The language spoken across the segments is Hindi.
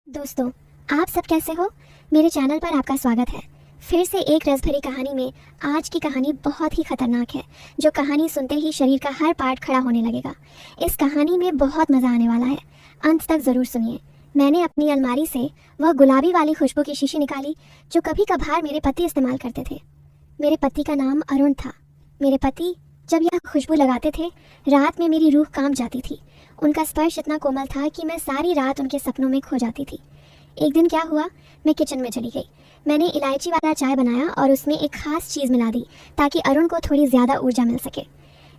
दोस्तों, आप सब कैसे हो? मेरे चैनल पर आपका स्वागत है। फिर से एक रस भरी कहानी में आज की कहानी बहुत ही खतरनाक है, जो कहानी सुनते ही शरीर का हर पार्ट खड़ा होने लगेगा। इस कहानी में बहुत मज़ा आने वाला है, अंत तक ज़रूर सुनिए। मैंने अपनी अलमारी से वह गुलाबी वाली खुशबू की शीशी निकाली जो कभी कभार मेरे पति इस्तेमाल करते थे। मेरे पति का नाम अरुण था। मेरे पति जब यह खुशबू लगाते थे, रात में मेरी रूह कांप जाती थी। उनका स्पर्श इतना कोमल था कि मैं सारी रात उनके सपनों में खो जाती थी। एक दिन क्या हुआ, मैं किचन में चली गई। मैंने इलायची वाला चाय बनाया और उसमें एक खास चीज़ मिला दी ताकि अरुण को थोड़ी ज़्यादा ऊर्जा मिल सके।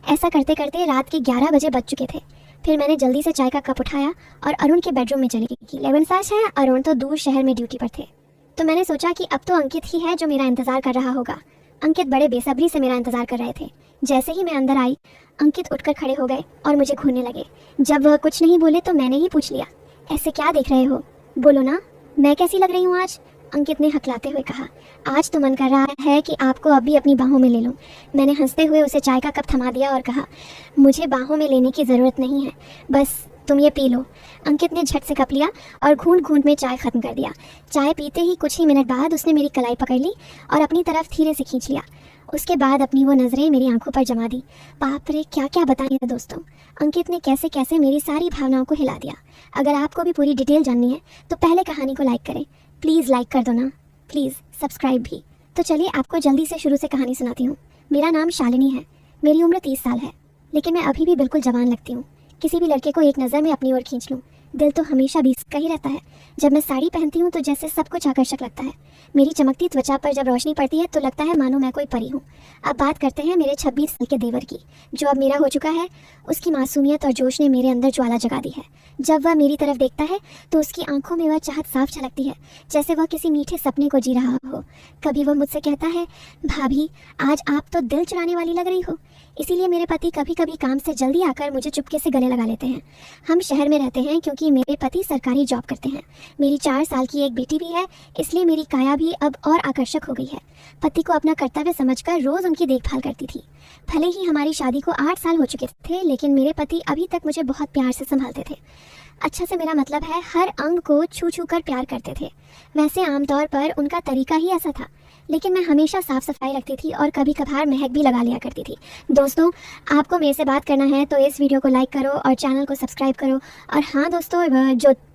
ऐसा करते करते रात के 11 बजे बज चुके थे। फिर मैंने जल्दी से चाय का कप उठाया और अरुण के बेडरूम में चली गई। लेकिन सच है, अरुण तो दूर शहर में ड्यूटी पर थे। तो मैंने सोचा कि अब तो अंकित ही है जो मेरा इंतज़ार कर रहा होगा। अंकित बड़े बेसब्री से मेरा इंतज़ार कर रहे थे। जैसे ही मैं अंदर आई, अंकित उठकर खड़े हो गए और मुझे घूरने लगे। जब वह कुछ नहीं बोले तो मैंने ही पूछ लिया, ऐसे क्या देख रहे हो? बोलो ना, मैं कैसी लग रही हूँ आज? अंकित ने हकलाते हुए कहा, आज तो मन कर रहा है कि आपको अभी अपनी बाहों में ले लूँ। मैंने हंसते हुए उसे चाय का कप थमा दिया और कहा, मुझे बाहों में लेने की ज़रूरत नहीं है, बस तुम ये पी लो। अंकित ने झट से कप लिया और घूंट घूंट में चाय खत्म कर दिया। चाय पीते ही कुछ ही मिनट बाद उसने मेरी कलाई पकड़ ली और अपनी तरफ धीरे से खींच लिया। उसके बाद अपनी वो नज़रें मेरी आंखों पर जमा दी। बाप रे, क्या क्या बताइए दोस्तों, अंकित ने कैसे कैसे मेरी सारी भावनाओं को हिला दिया। अगर आपको भी पूरी डिटेल जाननी है तो पहले कहानी को लाइक करें। प्लीज़ लाइक कर दो ना, प्लीज़ सब्सक्राइब भी। तो चलिए आपको जल्दी से शुरू से कहानी सुनाती हूँ। मेरा नाम शालिनी है। मेरी उम्र 30 साल है, लेकिन मैं अभी भी बिल्कुल जवान लगती हूँ। किसी भी लड़के को एक नज़र में अपनी ओर खींच लूँ, दिल तो हमेशा 20 का ही रहता है। जब मैं साड़ी पहनती हूँ तो जैसे सब कुछ आकर्षक लगता है। मेरी चमकती त्वचा पर जब रोशनी पड़ती है तो लगता है मानो मैं कोई परी हूँ। अब बात करते हैं मेरे 26 साल के देवर की, जो अब मेरा हो चुका है। उसकी मासूमियत और जोश ने मेरे अंदर ज्वाला जगा दी है। जब वह मेरी तरफ देखता है तो उसकी आंखों में वह चाहत साफ झलकती है, जैसे वह किसी मीठे सपने को जी रहा हो। कभी वह मुझसे कहता है, भाभी आज आप तो दिल चुराने वाली लग रही हो। इसीलिए मेरे पति कभी कभी काम से जल्दी आकर मुझे चुपके से गले लगा लेते हैं। हम शहर में रहते हैं क्योंकि मेरे पति सरकारी जॉब करते हैं। मेरी 4 साल की एक बेटी भी है, इसलिए मेरी काया भी अब और आकर्षक हो गई है। पति को अपना कर्तव्य समझकर रोज उनकी देखभाल करती थी। भले ही हमारी शादी को 8 साल हो चुके थे, लेकिन मेरे पति अभी तक मुझे बहुत प्यार से संभालते थे। अच्छा से मेरा मतलब है, हर अंग को छू छू कर प्यार करते थे। वैसे आमतौर पर उनका तरीका ही ऐसा था, लेकिन मैं हमेशा साफ सफाई रखती थी और कभी कभार महक भी लगा लिया करती थी। दोस्तों, आपको मेरे से बात करना है तो इस वीडियो को लाइक करो और चैनल को सब्सक्राइब करो। और हाँ दोस्तों,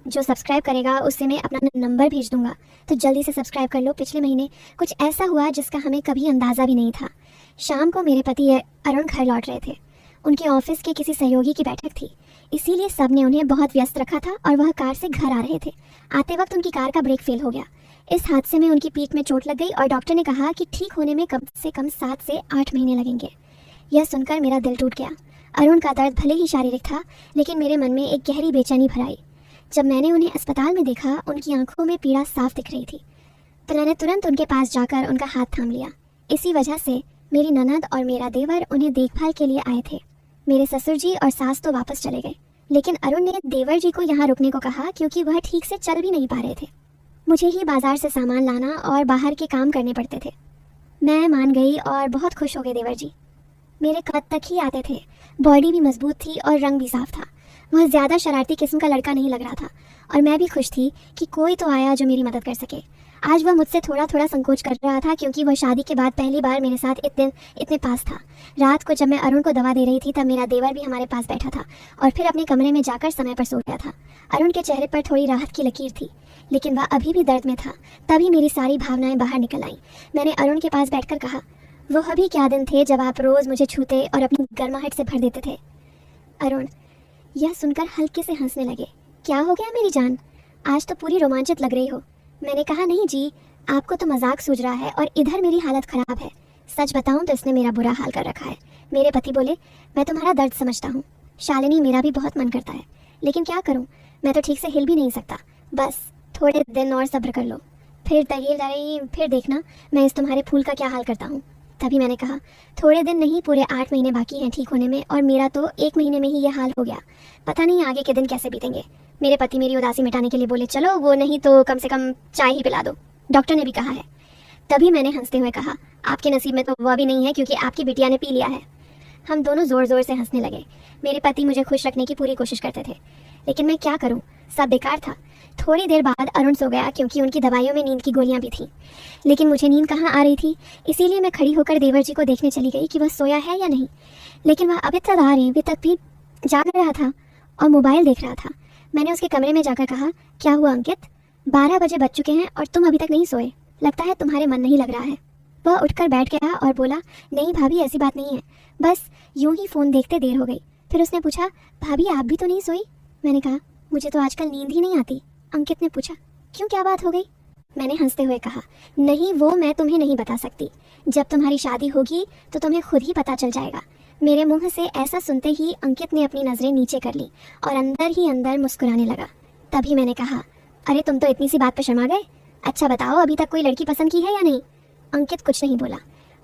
जो सब्सक्राइब करेगा उससे मैं अपना नंबर भेज दूंगा, तो जल्दी से सब्सक्राइब कर लो। पिछले महीने कुछ ऐसा हुआ जिसका हमें कभी अंदाज़ा भी नहीं था। शाम को मेरे पति अरुण घर लौट रहे थे। उनके ऑफिस के किसी सहयोगी की बैठक थी, इसीलिए सब ने उन्हें बहुत व्यस्त रखा था और वह कार से घर आ रहे थे। आते वक्त उनकी कार का ब्रेक फेल हो गया। इस हादसे में उनकी पीठ में चोट लग गई और डॉक्टर ने कहा कि ठीक होने में कम से कम 7 से 8 महीने लगेंगे। यह सुनकर मेरा दिल टूट गया। अरुण का दर्द भले ही शारीरिक था, लेकिन मेरे मन में एक गहरी बेचैनी भर आई। जब मैंने उन्हें अस्पताल में देखा, उनकी आंखों में पीड़ा साफ दिख रही थी, तो मैंने तुरंत उनके पास जाकर उनका हाथ थाम लिया। इसी वजह से मेरी ननद और मेरा देवर उन्हें देखभाल के लिए आए थे। मेरे ससुर जी और सास तो वापस चले गए, लेकिन अरुण ने देवर जी को यहाँ रुकने को कहा क्योंकि वह ठीक से चल भी नहीं पा रहे थे। मुझे ही बाजार से सामान लाना और बाहर के काम करने पड़ते थे। मैं मान गई और बहुत खुश हो गए देवर जी। मेरे कद तक ही आते थे, बॉडी भी मजबूत थी और रंग भी साफ था। वह ज़्यादा शरारती किस्म का लड़का नहीं लग रहा था और मैं भी खुश थी कि कोई तो आया जो मेरी मदद कर सके। आज वह मुझसे थोड़ा थोड़ा संकोच कर रहा था क्योंकि वह शादी के बाद पहली बार मेरे साथ इतने पास था। रात को जब मैं अरुण को दवा दे रही थी तब मेरा देवर भी हमारे पास बैठा था और फिर अपने कमरे में जाकर समय पर सो गया था। अरुण के चेहरे पर थोड़ी राहत की लकीर थी, लेकिन वह अभी भी दर्द में था। तभी मेरी सारी भावनाएं बाहर निकल आईं। मैंने अरुण के पास बैठकर कहा, वो अभी क्या दिन थे जब आप रोज़ मुझे छूते और अपनी गर्माहट से भर देते थे। अरुण यह सुनकर हल्के से हंसने लगे। क्या हो गया मेरी जान, आज तो पूरी रोमांचित लग रही हो। मैंने कहा, नहीं जी, आपको तो मजाक सूझ रहा है और इधर मेरी हालत ख़राब है। सच बताऊं तो इसने मेरा बुरा हाल कर रखा है। मेरे पति बोले, मैं तुम्हारा दर्द समझता हूँ शालिनी, मेरा भी बहुत मन करता है, लेकिन क्या करूँ, मैं तो ठीक से हिल भी नहीं सकता। बस थोड़े दिन और सब्र कर लो, फिर देखना मैं इस तुम्हारे फूल का क्या हाल करता हूँ। तभी मैंने कहा, थोड़े दिन नहीं, पूरे 8 महीने बाकी हैं ठीक होने में और मेरा तो 1 महीने में ही यह हाल हो गया। पता नहीं आगे के दिन कैसे बीतेंगे। मेरे पति मेरी उदासी मिटाने के लिए बोले, चलो वो नहीं तो कम से कम चाय ही पिला दो, डॉक्टर ने भी कहा है। तभी मैंने हंसते हुए कहा, आपके नसीब में तो वह भी नहीं है क्योंकि आपकी बिटिया ने पी लिया है। हम दोनों ज़ोर ज़ोर से हंसने लगे। मेरे पति मुझे खुश रखने की पूरी कोशिश करते थे, लेकिन मैं क्या करूं, सब बेकार था। थोड़ी देर बाद अरुण सो गया क्योंकि उनकी दवाइयों में नींद की गोलियां भी थीं। लेकिन मुझे नींद कहाँ आ रही थी, इसीलिए मैं खड़ी होकर देवर जी को देखने चली गई कि वह सोया है या नहीं। लेकिन वह अभी तक भी जाग रहा था और मोबाइल देख रहा था। मैंने उसके कमरे में जाकर कहा, क्या हुआ अंकित, 12 बजे बज चुके हैं और तुम अभी तक नहीं सोए, लगता है तुम्हारे मन नहीं लग रहा है। वह उठकर बैठ गया और बोला, नहीं भाभी ऐसी बात नहीं है, बस यूं ही फ़ोन देखते देर हो गई। फिर उसने पूछा, भाभी आप भी तो नहीं सोई? मैंने कहा, मुझे तो आजकल नींद ही नहीं आती। अंकित ने पूछा, क्यों, क्या बात हो गई? मैंने हंसते हुए कहा, नहीं वो मैं तुम्हें नहीं बता सकती, जब तुम्हारी शादी होगी तो तुम्हें खुद ही पता चल जाएगा। मेरे मुंह से ऐसा सुनते ही अंकित ने अपनी नज़रें नीचे कर ली और अंदर ही अंदर मुस्कुराने लगा। तभी मैंने कहा, अरे तुम तो इतनी सी बात पर शर्मा गए, अच्छा बताओ अभी तक कोई लड़की पसंद की है या नहीं? अंकित कुछ नहीं बोला,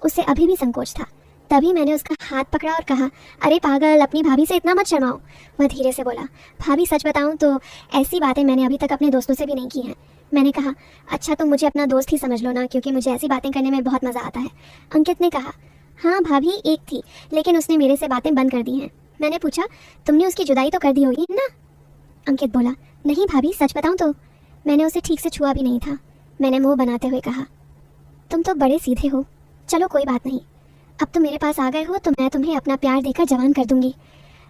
उससे अभी भी संकोच था। तभी मैंने उसका हाथ पकड़ा और कहा, अरे पागल, अपनी भाभी से इतना मत शर्माओ। वह धीरे से बोला, भाभी सच बताऊं तो ऐसी बातें मैंने अभी तक अपने दोस्तों से भी नहीं की हैं। मैंने कहा, अच्छा तुम मुझे अपना दोस्त ही समझ लो ना, क्योंकि मुझे ऐसी बातें करने में बहुत मज़ा आता है। अंकित ने कहा, हाँ भाभी एक थी, लेकिन उसने मेरे से बातें बंद कर दी हैं। मैंने पूछा, तुमने उसकी जुदाई तो कर दी होगी ना? अंकित बोला, नहीं भाभी सच बताऊं तो मैंने उसे ठीक से छुआ भी नहीं था। मैंने मुंह बनाते हुए कहा, तुम तो बड़े सीधे हो, चलो कोई बात नहीं, अब तुम मेरे पास आ गए हो तो मैं तुम्हें अपना प्यार देकर जवान कर दूंगी।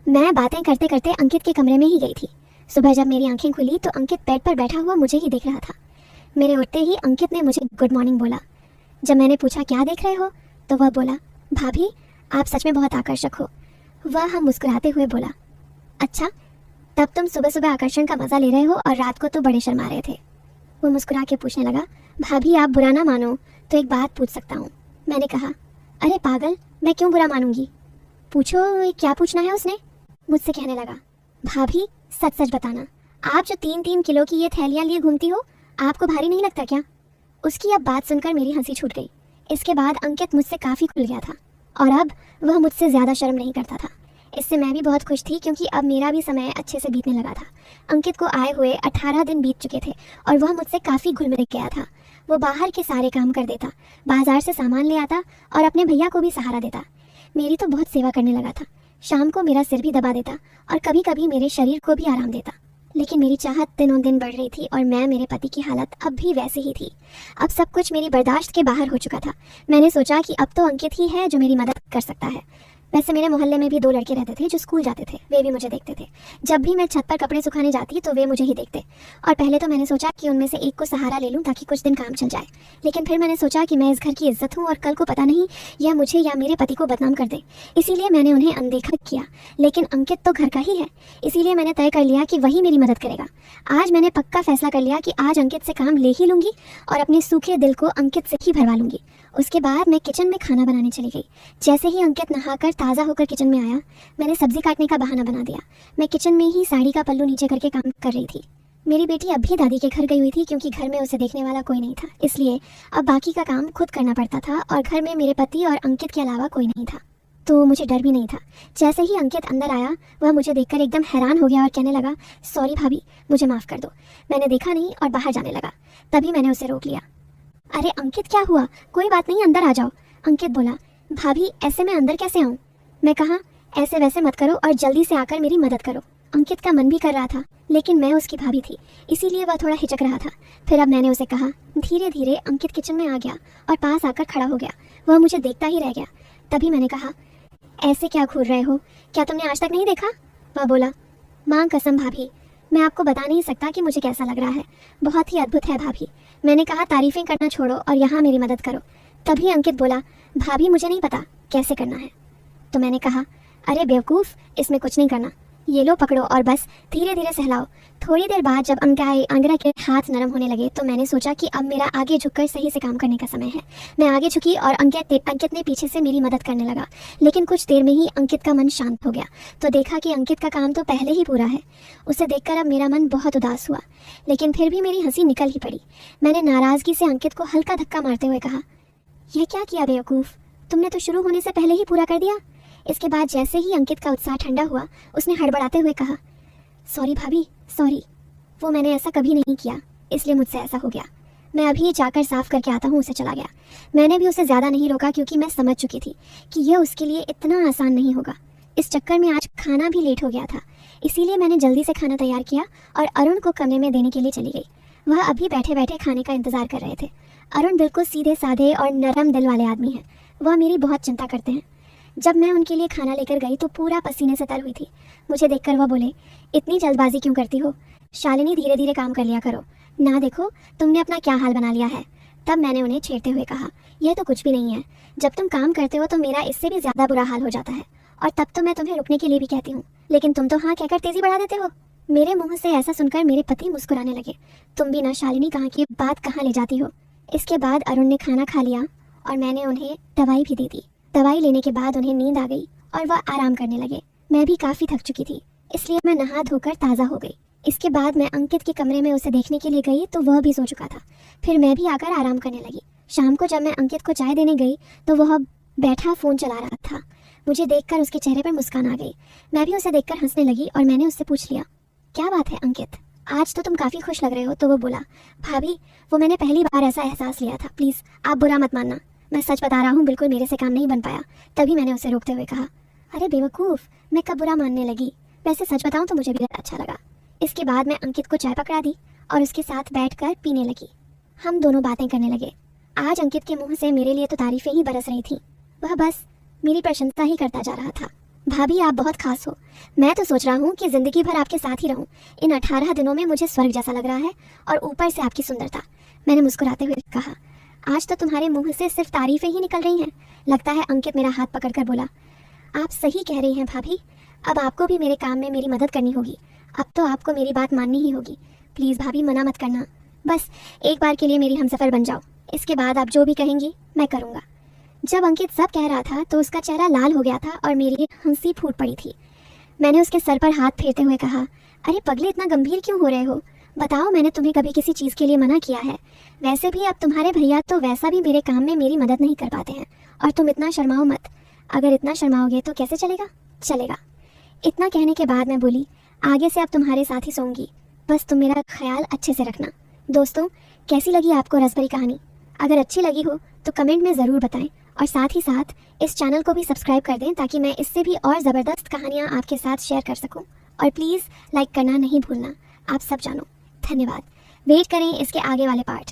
मैं बातें करते करते अंकित के कमरे में ही गई थी। सुबह जब मेरी आंखें खुली तो अंकित बेड पर बैठा हुआ मुझे ही देख रहा था। मेरे उठते ही अंकित ने मुझे गुड मॉर्निंग बोला। जब मैंने पूछा, क्या देख रहे हो, तो वह बोला, भाभी आप सच में बहुत आकर्षक हो। वह हम मुस्कुराते हुए बोला, अच्छा तब तुम सुबह सुबह आकर्षण का मज़ा ले रहे हो और रात को तो बड़े शर्मा रहे थे। वो मुस्कुरा के पूछने लगा, भाभी आप बुरा ना मानो तो एक बात पूछ सकता हूँ? मैंने कहा, अरे पागल, मैं क्यों बुरा मानूंगी, पूछो क्या पूछना है उसने। मुझसे कहने लगा, भाभी सच सच बताना, आप जो 3-3 किलो की ये थैलियाँ लिए घूमती हो, आपको भारी नहीं लगता क्या? उसकी अब बात सुनकर मेरी हंसी छूट गई। इसके बाद अंकित मुझसे काफ़ी खुल गया था और अब वह मुझसे ज़्यादा शर्म नहीं करता था। इससे मैं भी बहुत खुश थी क्योंकि अब मेरा भी समय अच्छे से बीतने लगा था। अंकित को आए हुए 18 दिन बीत चुके थे और वह मुझसे काफ़ी घुल मिल गया था। वो बाहर के सारे काम कर देता, बाजार से सामान ले आता और अपने भैया को भी सहारा देता। मेरी तो बहुत सेवा करने लगा था। शाम को मेरा सिर भी दबा देता और कभी कभी मेरे शरीर को भी आराम देता। लेकिन मेरी चाहत दिनों दिन बढ़ रही थी और मैं मेरे पति की हालत अब भी वैसे ही थी। अब सब कुछ मेरी बर्दाश्त के बाहर हो चुका था। मैंने सोचा कि अब तो अंकित ही है जो मेरी मदद कर सकता है। वैसे मेरे मोहल्ले में भी 2 लड़के रहते थे जो स्कूल जाते थे, वे भी मुझे देखते थे। जब भी मैं छत पर कपड़े सुखाने जाती तो वे मुझे ही देखते और पहले तो मैंने सोचा कि उनमें से एक को सहारा ले लूं ताकि कुछ दिन काम चल जाए। लेकिन फिर मैंने सोचा कि मैं इस घर की इज्जत हूं और कल को पता नहीं यह मुझे या मेरे पति को बदनाम कर दे, इसीलिए मैंने उन्हें अनदेखा किया। लेकिन अंकित तो घर का ही है, इसीलिए मैंने तय कर लिया कि वही मेरी मदद करेगा। आज मैंने पक्का फैसला कर लिया कि आज अंकित से काम ले ही लूंगी और अपने सूखे दिल को अंकित से ही भरवा लूंगी। उसके बाद मैं किचन में खाना बनाने चली गई। जैसे ही अंकित नहाकर ताज़ा होकर किचन में आया, मैंने सब्जी काटने का बहाना बना दिया। मैं किचन में ही साड़ी का पल्लू नीचे करके काम कर रही थी। मेरी बेटी अब भी दादी के घर गई हुई थी क्योंकि घर में उसे देखने वाला कोई नहीं था, इसलिए अब बाकी का काम खुद करना पड़ता था और घर में मेरे पति और अंकित के अलावा कोई नहीं था, तो मुझे डर भी नहीं था। जैसे ही अंकित अंदर आया, वह मुझे देखकर एकदम हैरान हो गया और कहने लगा, सॉरी भाभी, मुझे माफ़ कर दो। मैंने देखा नहीं और बाहर जाने लगा। तभी मैंने उसे रोक लिया। अरे अंकित क्या हुआ, कोई बात नहीं, अंदर आ जाओ। अंकित बोला, भाभी ऐसे मैं अंदर कैसे आऊँ? मैं कहा, ऐसे वैसे मत करो और जल्दी से आकर मेरी मदद करो। अंकित का मन भी कर रहा था, लेकिन मैं उसकी भाभी थी, इसीलिए वह थोड़ा हिचक रहा था। फिर अब मैंने उसे कहा। धीरे धीरे अंकित किचन में आ गया और पास आकर खड़ा हो गया। वह मुझे देखता ही रह गया। तभी मैंने कहा, ऐसे क्या घूर रहे हो, क्या तुमने आज तक नहीं देखा? वह बोला, माँ कसम भाभी, मैं आपको बता नहीं सकता कि मुझे कैसा लग रहा है, बहुत ही अद्भुत है भाभी। मैंने कहा, तारीफें करना छोड़ो और यहाँ मेरी मदद करो। तभी अंकित बोला, भाभी मुझे नहीं पता कैसे करना है। तो मैंने कहा, अरे बेवकूफ़, इसमें कुछ नहीं करना, ये लो पकड़ो और बस धीरे धीरे सहलाओ। थोड़ी देर बाद जब अंगरा के हाथ नरम होने लगे तो मैंने सोचा कि अब मेरा आगे झुककर सही से काम करने का समय है। मैं आगे झुकी और अंकित ने पीछे से मेरी मदद करने लगा। लेकिन कुछ देर में ही अंकित का मन शांत हो गया तो देखा कि अंकित का काम तो पहले ही पूरा है। उसे देखकर अब मेरा मन बहुत उदास हुआ, लेकिन फिर भी मेरी हंसी निकल ही पड़ी। मैंने नाराज़गी से अंकित को हल्का धक्का मारते हुए कहा, यह क्या किया बेवकूफ़, तुमने तो शुरू होने से पहले ही पूरा कर दिया। इसके बाद जैसे ही अंकित का उत्साह ठंडा हुआ, उसने हड़बड़ाते हुए कहा, सॉरी भाभी, सॉरी, वो मैंने ऐसा कभी नहीं किया, इसलिए मुझसे ऐसा हो गया। मैं अभी जाकर साफ करके आता हूँ। उसे चला गया। मैंने भी उसे ज़्यादा नहीं रोका क्योंकि मैं समझ चुकी थी कि यह उसके लिए इतना आसान नहीं होगा। इस चक्कर में आज खाना भी लेट हो गया था, इसीलिए मैंने जल्दी से खाना तैयार किया और अरुण को कमरे में देने के लिए चली गई। वह अभी बैठे बैठे खाने का इंतजार कर रहे थे। अरुण बिल्कुल सीधे साधे और नरम दिल वाले आदमी हैं। वह मेरी बहुत चिंता करते हैं। जब मैं उनके लिए खाना लेकर गई तो पूरा पसीने से तर हुई थी। मुझे देखकर वह बोले, इतनी जल्दबाजी क्यों करती हो शालिनी, धीरे धीरे काम कर लिया करो ना, देखो तुमने अपना क्या हाल बना लिया है। तब मैंने उन्हें छेड़ते हुए कहा, यह तो कुछ भी नहीं है, जब तुम काम करते हो तो मेरा इससे भी ज़्यादा बुरा हाल हो जाता है, और तब तो मैं तुम्हें रुकने के लिए भी कहती हूँ, लेकिन तुम तो हाँ कहकर तेज़ी बढ़ा देते हो। मेरे मुंह से ऐसा सुनकर मेरे पति मुस्कुराने लगे। तुम भी ना शालिनी कहाँ की बात कहाँ ले जाती हो। इसके बाद अरुण ने खाना खा लिया और मैंने उन्हें दवाई भी दे दी। दवाई लेने के बाद उन्हें नींद आ गई और वह आराम करने लगे। मैं भी काफ़ी थक चुकी थी, इसलिए मैं नहा धोकर ताज़ा हो गई। इसके बाद मैं अंकित के कमरे में उसे देखने के लिए गई तो वह भी सो चुका था। फिर मैं भी आकर आराम करने लगी। शाम को जब मैं अंकित को चाय देने गई तो वह बैठा फ़ोन चला रहा था। मुझे देखकर उसके चेहरे पर मुस्कान आ गई। मैं भी उसे देखकर हंसने लगी और मैंने उससे पूछ लिया, क्या बात है अंकित, आज तो तुम काफ़ी खुश लग रहे हो। तो वो बोला, भाभी वो मैंने पहली बार ऐसा एहसास लिया था, प्लीज़ आप बुरा मत मानना, मैं सच बता रहा हूँ, बिल्कुल मेरे से काम नहीं बन पाया। तभी मैंने उसे रोकते हुए कहा, अरे बेवकूफ़, मैं कब बुरा मानने लगी, वैसे सच बताऊँ तो मुझे भी अच्छा लगा। इसके बाद मैं अंकित को चाय पकड़ा दी और उसके साथ बैठकर पीने लगी। हम दोनों बातें करने लगे। आज अंकित के मुंह से मेरे लिए तो तारीफ़ें ही बरस रही थीं। वह बस मेरी प्रशंसा ही करता जा रहा था। भाभी आप बहुत खास हो, मैं तो सोच रहा हूँ कि ज़िंदगी भर आपके साथ ही रहूँ। इन 18 दिनों में मुझे स्वर्ग जैसा लग रहा है, और ऊपर से आपकी सुंदरता। मैंने मुस्कुराते हुए कहा, आज तो तुम्हारे मुँह से सिर्फ तारीफ़ें ही निकल रही हैं। लगता है अंकित मेरा हाथ पकड़कर बोला, आप सही कह रही हैं भाभी, अब आपको भी मेरे काम में मेरी मदद करनी होगी। अब तो आपको मेरी बात माननी ही होगी। प्लीज़ भाभी मना मत करना, बस एक बार के लिए मेरी हमसफ़र बन जाओ। इसके बाद आप जो भी कहेंगी मैं करूँगा। जब अंकित सब कह रहा था तो उसका चेहरा लाल हो गया था और मेरी हंसी फूट पड़ी थी। मैंने उसके सर पर हाथ फेरते हुए कहा, अरे पगले इतना गंभीर क्यों हो रहे हो, बताओ मैंने तुम्हें कभी किसी चीज़ के लिए मना किया है। वैसे भी अब तुम्हारे भैया तो वैसा भी मेरे काम में मेरी मदद नहीं कर पाते हैं, और तुम इतना शर्माओ मत। अगर इतना शर्माओगे तो कैसे चलेगा। चलेगा। इतना कहने के बाद मैं बोली, आगे से अब तुम्हारे साथ ही सोऊंगी, बस तुम मेरा ख्याल अच्छे से रखना। दोस्तों, कैसी लगी आपको रसभरी कहानी? अगर अच्छी लगी हो तो कमेंट में ज़रूर बताएं, और साथ ही साथ इस चैनल को भी सब्सक्राइब कर दें ताकि मैं इससे भी और ज़बरदस्त कहानियाँ आपके साथ शेयर कर सकूं। और प्लीज़ लाइक करना नहीं भूलना। आप सब जानो। धन्यवाद। वेट करें इसके आगे वाले पार्ट।